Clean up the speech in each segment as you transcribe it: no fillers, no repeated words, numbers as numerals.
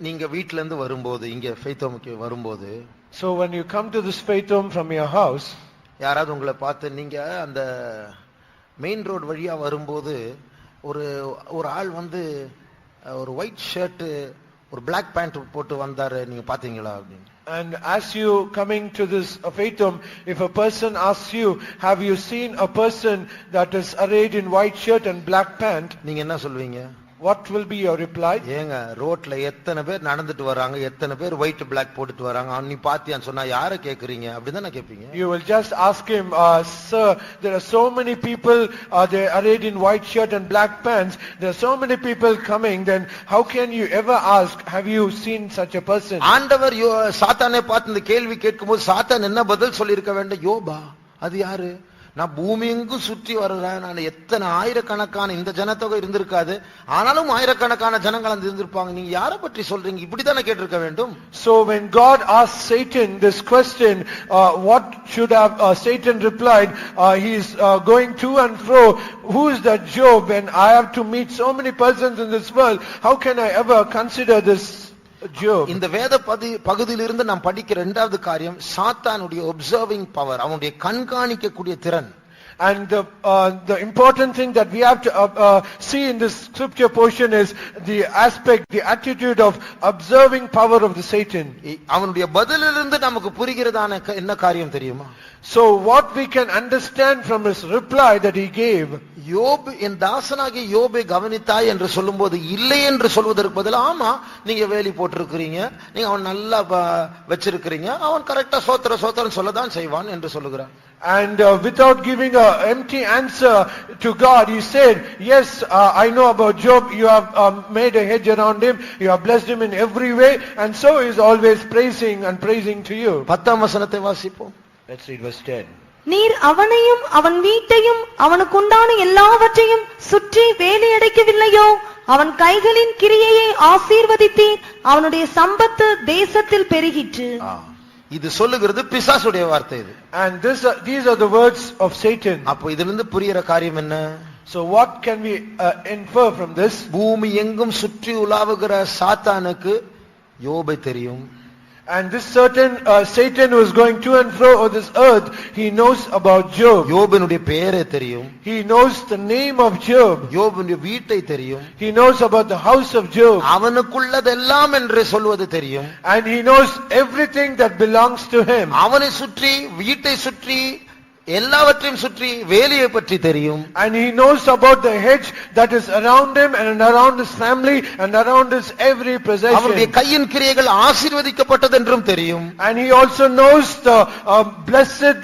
நீங்க வீட்ல இருந்து வரும்போது இங்க ஃபெய்த்தோமுக்கு வரும்போது, so when you come to this faith home from your house, யாராவது உங்களை பார்த்து நீங்க அந்த மெயின் ரோட் வழியா வரும்போது ஒரு ஒரு ஆள் வந்து ஒரு ஒயிட் ஷர்ட் ஒரு பிளாக் பேண்ட் போட்டு வந்தாரு, நீங்க பாத்தீங்களா அப்படின்னு. and as you coming to this faith home, if a person asks you, have you seen a person that is arrayed in white shirt and black pant, நீங்க என்ன சொல்வீங்க? what will be your reply? ஏங்க ரோட்ல எத்தனை பேர் நடந்துட்டு வராங்க, எத்தனை பேர் ஒயிட் பிளாக் போட்டுட்டு வராங்க, நீ பாத்தியான்னு சொன்னா யாரை கேக்குறீங்க அப்படிதான் கேட்பீங்க. You will just ask him, sir, there are so many people, they are arrayed in white shirt and black pants, there are so many people coming, then how can you ever ask, have you seen such a person? ஆண்டவர் சாத்தானை பார்த்து இந்த கேள்வி கேட்கும்போது சாத்தான் என்ன பதில் சொல்லி இருக்க வேண்டும்? யோபா அது யாரு? நான் பூமி எங்கும் சுற்றி வருறேன், நான் எத்தனை ஆயிரக்கணக்கான இந்த ஜனத்தொகை இருந்திருக்காது, ஆனாலும் ஆயிரக்கணக்கான ஜனங்கள் அந்த இருந்திருப்பாங்க, நீங்க யாரை பற்றி சொல்றீங்க, இப்படித்தானே கேட்டிருக்க வேண்டும். So when God asked Satan this question, what should have Satan replied? He is going to and fro, who is that Job, and I have to meet so many persons in this world, how can I ever consider this Job? இந்த வேத பகுதியிலிருந்து நாம் படிக்கிற இரண்டாவது காரியம் சாத்தானுடைய observing power, அவனுடைய கண்காணிக்க கூடிய திறன். And the important thing that we have to see in this scripture portion is the aspect, the attitude of observing power of the Satan. அவனுடைய பதிலிலிருந்து நமக்கு புரிகிறதான என்ன காரியம் தெரியுமா? So what we can understand from his reply that he gave, யோபு என் தாசனாகிய யோபை கவனித்தாய் என்று சொல்லும்போது இல்லை என்று சொல்வதற்கு பதில் ஆமா நீங்க வேலி போட்டிருக்கிறீங்க, நீங்க அவன் நல்லா வச்சிருக்கிறீங்க, அவன் கரெக்டா சோத்திரம் சொல்லதான் செய்வான் என்று சொல்லுகிறான். And without giving a empty answer to God, he said, yes, I know about Job, you have made a hedge around him, you have blessed him in every way, and so he is always praising to you. 10ஆம் வசனத்தை வாசிப்போம். Let's read verse 10. நீர் அவனையும் அவன் வீட்டையும் அவனுக்குண்டான எல்லாவற்றையும் சுற்றி வேலி அடைக்கவில்லையோ? அவன் கைகளின் கிரியையை ஆசீர்வதித்தீர், அவனுடைய சம்பத்து தேசத்தில் பெருகிற்று. இது சொல்லுகிறது பிசாசுடைய வார்த்தை இது. And these are the words of Satan. அப்போ இதிலிருந்து புரிகிற காரியம் என்ன? So what can we infer from this? பூமி எங்கும் சுற்றி உலாவுகிற சாத்தானுக்கு யோபை தெரியும். And this certain Satan who is going to and fro on this earth, he knows about Job. யோபினுடைய பெயரை தெரியும். He knows the name of Job. யோபினுடைய வீட்டை தெரியும். He knows about the house of Job. அவனுக்குள்ளதெல்லாம் என்று சொல்வது தெரியும். And he knows everything that belongs to him. அவனை சுற்றி வீட்டை சுற்றி எல்லாவற்றையும் சுற்றி வேலியை பற்றி தெரியும். And he knows about the hedge that is around him and around his family and around his every possession. அவருடைய கையின் கிரியைகள் ஆசீர்வதிக்கப்பட்டது என்றும் தெரியும். And he also knows the blessed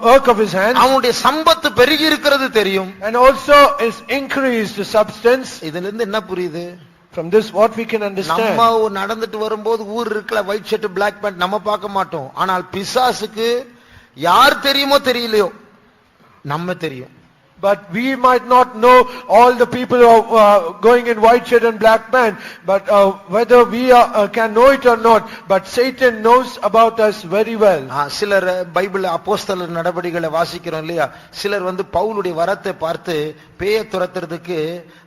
work of his hands. அவனுடைய சம்பத்து பெருகி இருக்கிறது தெரியும். And also his increased substance. இதிலிருந்து என்ன புரியுது? From this what we can understand. நம்ம நடந்துட்டு வரும்போது ஊர் இருக்கல ஒயிட் ஷர்ட் பிளாக் பேண்ட் நம்ம பார்க்க மாட்டோம், ஆனால் பிசாசுக்கு யார் தெரியுமோ தெரியலையோ நம்ம தெரியும். But we might not know all the people who are going in white shirt and black pant, but whether we can know it or not, but Satan knows about us very well. சிலர் Bible அப்போஸ்தலர் நடவடிக்கைகளை வாசிக்கிறோம் இல்லையா, சிலர் வந்து பவுலுடைய வரத்தை பார்த்து பேயை துரத்துறதுக்கு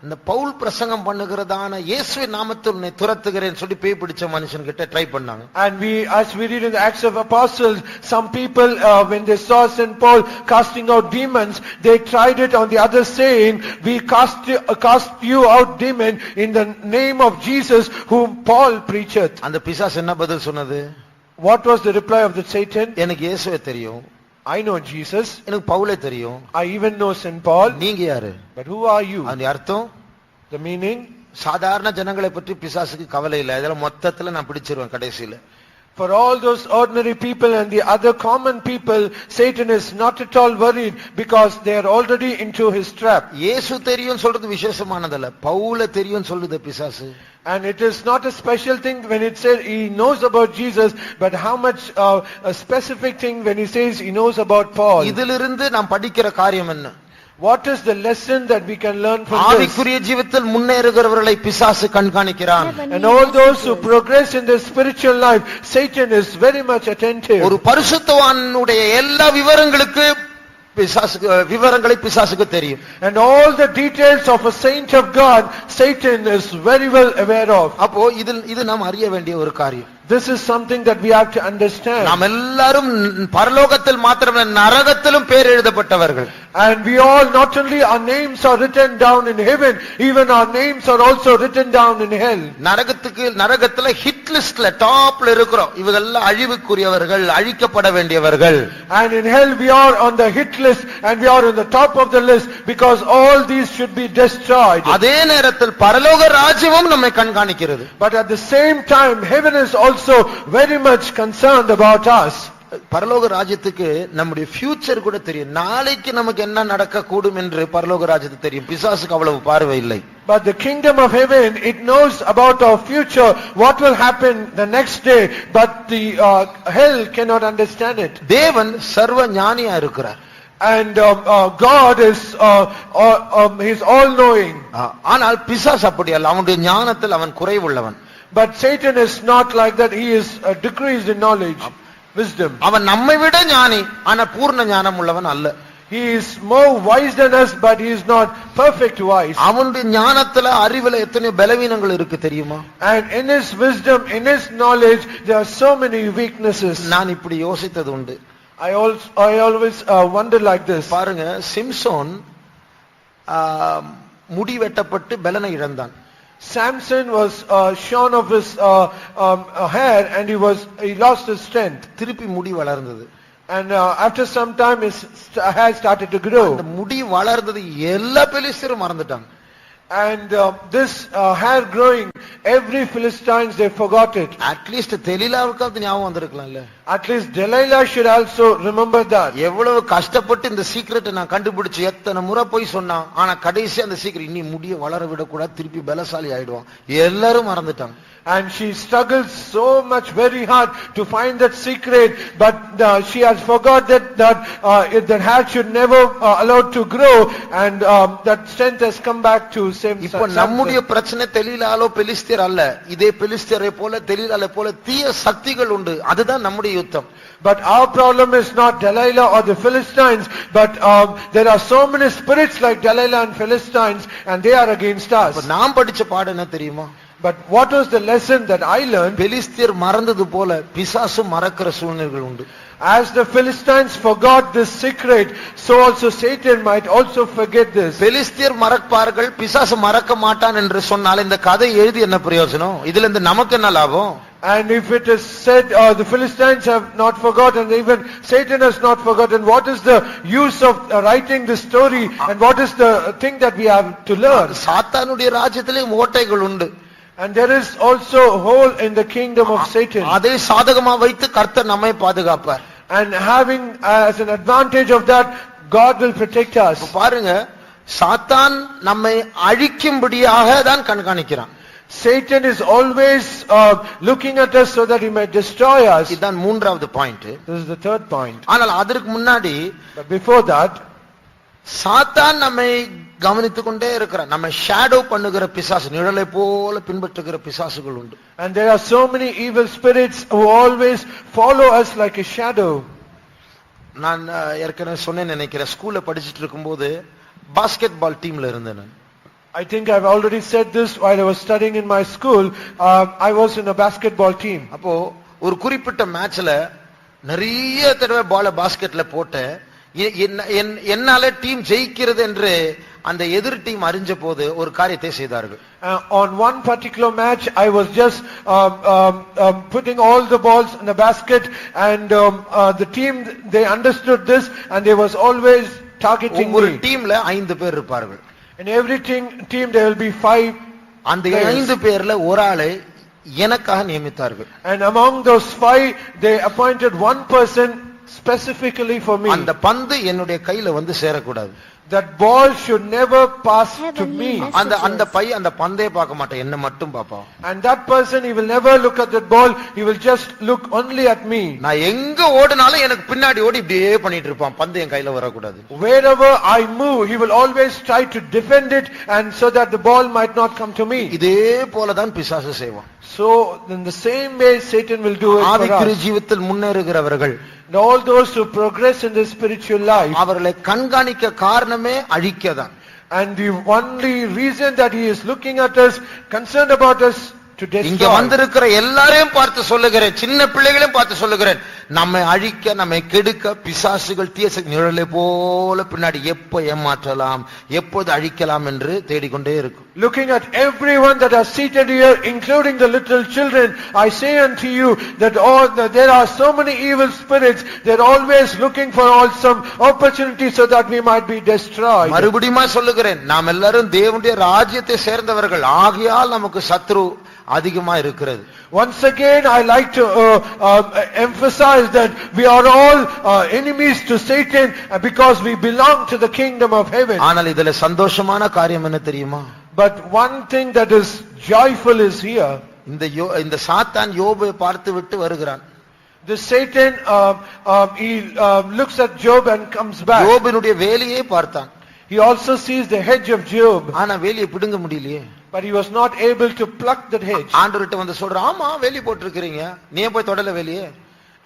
இந்த பவுல் பிரசங்கம் பண்ணுகிறதான இயேசுவின் நாமத்தில் உன்னை துரத்துகிறேன்னு சொல்லி பேய் பிடிச்ச மனுஷன் கிட்ட ட்ரை பண்ணாங்க. And as we read in the Acts of Apostles, some people when they saw St. Paul casting out demons, they tried it on the other, saying, we cast you out demon in the name of Jesus whom Paul preacheth. அந்த பிசாசு என்ன பதில் சொன்னது? What was the reply of the Satan? எனக்கு இயேசுவே தெரியும், I know Jesus, எனக்கு பவுலே தெரியும், I even know St. Paul, நீங்க யாரு? but who are you? அந்த அர்த்தம், the meaning, சாதாரண ஜனங்களை பற்றி பிசாசுக்கு கவலை இல்லை, இதெல்லாம் மொத்தத்துல நான் பிடிச்சிருவேன் கடைசியில. For all those ordinary people and the other common people, Satan is not at all worried because they are already into his trap. இயேசு தெரியும் சொல்றது விசேஷமானதல்ல, பவுல தெரியும் சொல்லுது பிசாசு. And it is not a special thing when it says he knows about Jesus, but how much a specific thing when he says he knows about Paul. இதிலிருந்து நாம் படிக்கிற காரியம் என்ன? What is the lesson that we can learn from this? ஆவிக்குரிய ஜீவிதத்தில் முன்னேறுகிறவர்களை பிசாசு கண்காணிக்கிறான். And all those who progress in their spiritual life, Satan is very much attentive. ஒரு பரிசுத்தவானுடைய எல்லா விவரங்களுக்கு பிசாசுக்கு விவரங்களை பிசாசுக்கு தெரியும். And all the details of a saint of God, Satan is very well aware of. அப்போ இது நாம் அறிய வேண்டிய ஒரு காரியம். This is something that we have to understand. நாம் எல்லாரும் பரலோகத்தில் மாத்திரமல்ல நரகத்திலும் பேர் எழுதப்பட்டவர்கள். And we all, not only our names are written down in heaven, even our names are also written down in hell. நரகத்துல ஹிட் லிஸ்ட்ல டாப்ல இருக்கிறோம். இவங்கெல்லாம் அழிவுக்குரியவர்கள், அழிக்கப்பட வேண்டியவர்கள். And in hell we are on the hit list and we are on the top of the list because all these should be destroyed. அதே நேரத்தில் பரலோக ராஜ்யமும் நம்மை கண்காணிக்கிறது. But at the same time heaven is also very much concerned about us. பரலோக ராஜ்யத்துக்கு நம்முடைய future கூட தெரியும். நாளைக்கு நமக்கு என்ன நடக்க கூடும் என்று பரலோக ராஜ்யத்துக்கு தெரியும். பிசாசுக்கு அவ்வளவு பார்வை இல்லை. But the kingdom of heaven, it knows about our future, what will happen the next day, but the hell cannot understand it. தேவன் சர்வ ஞானியா இருக்கிறார். And God is he's all knowing. ஆனால் பிசாசு அப்படி அல்ல. அவனுடைய ஞானத்தில் அவன் குறைவுள்ளவன். But Satan is not like that. He is decreased in knowledge, wisdom. அவன் நம்மை விட ஞானி, ஆனா பூர்ண ஞானம் உள்ளவன் அல்ல. He is more wise than us, but he is not perfect wise. அவனுடைய ஞானத்துல அறிவுல எத்தனை பலவீனங்கள் இருக்கு தெரியுமா? And in his wisdom, in his knowledge, there are so many weaknesses. நான் இப்படி யோசித்தது உண்டு. I always wonder like this. பாருங்க, சிம்சோன் முடி வெட்டப்பட்டு பலனை இழந்தான். Samson was shorn of his hair and he lost his strength. திருப்பி முடி வளர்ந்தது. And after some time his hair started to grow. அந்த முடி வளர்ந்தது எல்லா பெலிஸ்தரும் மறந்துட்டாங்க. And this hair growing, every Philistines they forgot it. At least தெலீலாவுக்கு ஞாபகம் வந்திருக்கலாம்ல. At least Delilah should also remember that. எவ்வளவு கஷ்டப்பட்டு இந்த சீக்ரெட்டை நான் கண்டுபிடிச்சு எத்தனை முறை போய் சொன்னான். ஆனா கடைசி அந்த சீக்ரெட் இன்னி முடிய வளர விடக்கூடாது, திருப்பி பலசாலி ஆயிடுவான். எல்லாரும் மறந்துட்டாங்க. And she struggled so much very hard to find that secret, but she has forgot that hair should never allowed to grow, and that strength has come back to same. இப்போ நம்முடைய பிரச்சனை தெலீலாலோ பெலிஸ்தர் அல்ல. இதே பெலிஸ்தரை போல தெலீலாலை போல தீய சக்திகள் உண்டு. அதுதான் நம்முடைய யுத்தம். But our problem is not Delilah or the Philistines, but there are so many spirits like Delilah and Philistines, and they are against us. நாம் படிச்ச பாடம் என்ன தெரியுமா? But what was the lesson that I learned? பெலிஸ்தர் மறந்தது போல பிசாசு மறக்கிற சூழ்நிலைகள் உண்டு. As the Philistines forgot this secret, so also Satan might also forget this. பெலிஸ்தர் மறப்பார்கள், பிசாசு மறக்க மாட்டான் என்று சொன்னால் இந்த கதை எழுதி என்ன பிரயோஜனம்? இதுல இருந்து நமக்கு என்ன லாபம்? And if it is said the Philistines have not forgotten, even Satan has not forgotten, what is the use of writing this story, and what is the thing that we have to learn? சாத்தானுடைய ராஜ்யத்திலே ஓட்டைகள் உண்டு. And there is also a hole in the kingdom of Satan. அதை சாதகமா வைத்து கர்த்தர் நம்மை பாதுகாப்பார். And having as an advantage of that, God will protect us. பாருங்க, சாத்தான் நம்மை அழிக்கும்படியாக தான் கண்காணிக்கிறான். Satan is always looking at us so that he may destroy us. இதுதான் மூன்றாவது point. This is the third point. ஆனால் அதற்கு முன்னாடி, But before that, சாத்தான் நம்மை கவனித்துக் கொண்டே இருக்கிறான். நம்ம ஷேடோ பண்ணுகிற பிசாசு, நிழலை போல பின்பற்றுகிற பிசாசுகள் உண்டு. And there are so many evil spirits who always follow us like a shadow. நான் ஏற்கனவே சொன்னேன் நினைக்கிறேன், ஸ்கூல்ல படிச்சிட்டு இருக்கும்போது பாஸ்கெட் பால் டீம்ல இருந்தேன் நான். I think I've already said this while I was studying in my school. I was in a basketball team. அப்போ ஒரு குறிப்பிட்ட மேட்ச்ல நிறைய தடவை பால பாஸ்கெட்ல போட்டேன். என்னால டீம் ஜெயிக்கிறது என்று அந்த எதிர் டீம் அறிஞ்ச போது ஒரு காரியத்தை செய்தார்கள். On one particular match, I was just putting all the balls in the basket, and the team, they understood this, and they was always targeting me. ஒரு டீம்ல 5 பேர் இருப்பார்கள். In every team there will be 5. அந்த 5 பேர்ல ஒரு ஆளை எனக்காக நியமித்தார்கள். And among those 5, they appointed one person specifically for me. அந்த பந்து என்னுடைய கையில வந்து சேரக்கூடாது. That ball should never pass to Heavenly me. message. அந்த பையன் அந்த பந்தே பார்க்க மாட்டான், என்ன மட்டும் பார்ப்பான். And that person, he will never look at that ball, he will just look only at me. நான் எங்க ஓடினாலும் எனக்கு பின்னாடி ஓடி இப்படியே பண்ணிட்டு இருப்பான், பந்து என் கையில வரக்கூடாது. Wherever I move, he will always try to defend it, and so that the ball might not come to me. இதே போலதான் பிசாசு செய்வான். So in the same way Satan will do it for ஆவிக்குரிய us. ஜீவிதத்தில் முன்னேறுகிறவர்கள், And all those who progress in the spiritual life, அவர்களை கண்காணிக்க காரணமே அழிக்கதான். and the only reason that he is looking at us, concerned about us, to இங்க destroy. வந்திருக்கிற எல்லாரையும் பார்த்து சொல்லுகிறேன், சின்ன பிள்ளைகளையும் பார்த்து சொல்லுகிறேன், நம்மை அழிக்க, நம்மை கெடுக்க பிசாசுகள் தீய நிழலை போல பின்னாடி எப்ப ஏமாற்றலாம், எப்போது அழிக்கலாம் என்று தேடிக்கொண்டே இருக்கும். Looking at everyone that are seated here, including the little children, I say unto you that there are so many evil spirits, they're always looking for some opportunity so that we might be destroyed. மறுபடியும் சொல்லுகிறேன், நாம் எல்லாரும் தேவனுடைய ராஜ்யத்தை சேர்ந்தவர்கள் ஆகையால் நமக்கு சத்ரு அதிகமா இருக்கிறது. Once again, I like to emphasize that we are all enemies to Satan because we belong to the kingdom of heaven. ஆனால் இதுல சந்தோஷமான காரியம் என்ன தெரியுமா? But one thing that is joyful is here. இந்த சாத்தான் யோபை பார்த்து விட்டு வருகிறான். The Satan, he looks at Job and comes back. யோபினுடைய வேலியை பார்த்தான். He also sees the hedge of Job, ஆனா வேலியை பிடுங்க முடியலையே. but he was not able to pluck that hedge. ஆண்டவர்கிட்ட வந்து சொல்றான், ஆமா வேலி போட்டிருக்கிறீங்க, நீ போய் தொடல வேலியே.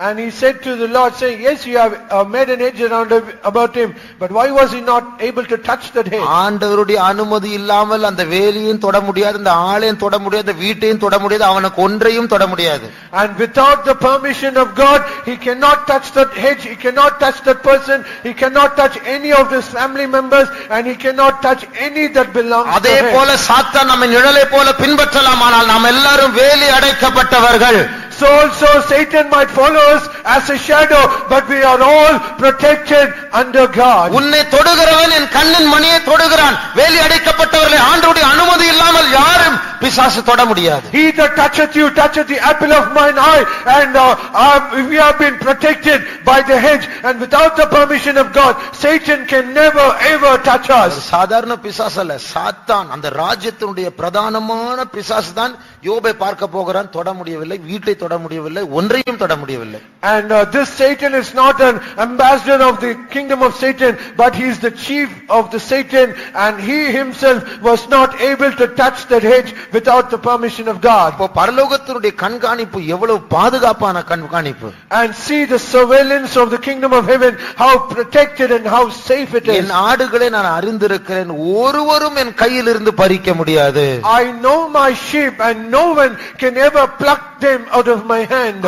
And he said to the Lord, saying, yes, you have made an hedge around about him, but why was he not able to touch that hedge? ஆண்டவருடைய அனுமதி இல்லாமல் அந்த வேலியையும் தொட முடியாது, அந்த ஆளையும் தொட முடியாது, வீட்டையும் தொட முடியாது, அவனுக்கு ஒன்றையும் தொட முடியாது. And without the permission of God, he cannot touch that hedge, he cannot touch that person, he cannot touch any of his family members, and he cannot touch any that belongs to அதே him. போல சாத்தான் நம்ம நிழலை போல பின்பற்றலாம், ஆனால் நாம் எல்லாரும் வேலி அடைக்கப்பட்டவர்கள். So also Satan might follow us as a shadow, but we are all protected under God. உன்னை தொடுகிறவன் என் கண்ணின் மணியை தொடுகிறான். வேலி அடைக்கப்பட்டவர்களை ஆண்டவருடைய அனுமதி இல்லாமல் யாரும் பிசாசு தொட முடியாது. He that toucheth you toucheth the apple of mine eye, and we have been protected by the hedge, and without the permission of God, Satan can never ever touch us. சாதாரண பிசாசு அல்ல, சாத்தான் அந்த ராஜ்யத்தினுடைய பிரதானமான பிசாசு தான் யோபை பார்க்க போகிறான். தொட முடியவில்லை, வீட்டை தொட முடியவில்லை, ஒன்றையும் தொட முடியவில்லை. And this Satan is not an ambassador of the kingdom of Satan, but he is the chief of the Satan, and he himself was not able to touch that hedge without the permission of God. இப்போ பரலோகத்தினுடைய கண்காணிப்பு எவ்வளவு பாதுகாப்பான கண்காணிப்பு. And see the surveillance of the kingdom of heaven, how protected and how safe it is. என் ஆடுகளை நான் அறிந்திருக்கிறேன், ஒருவரும் என் கையில் இருந்து பறிக்க முடியாது. I know my sheep, and no one can ever pluck them out of my hand.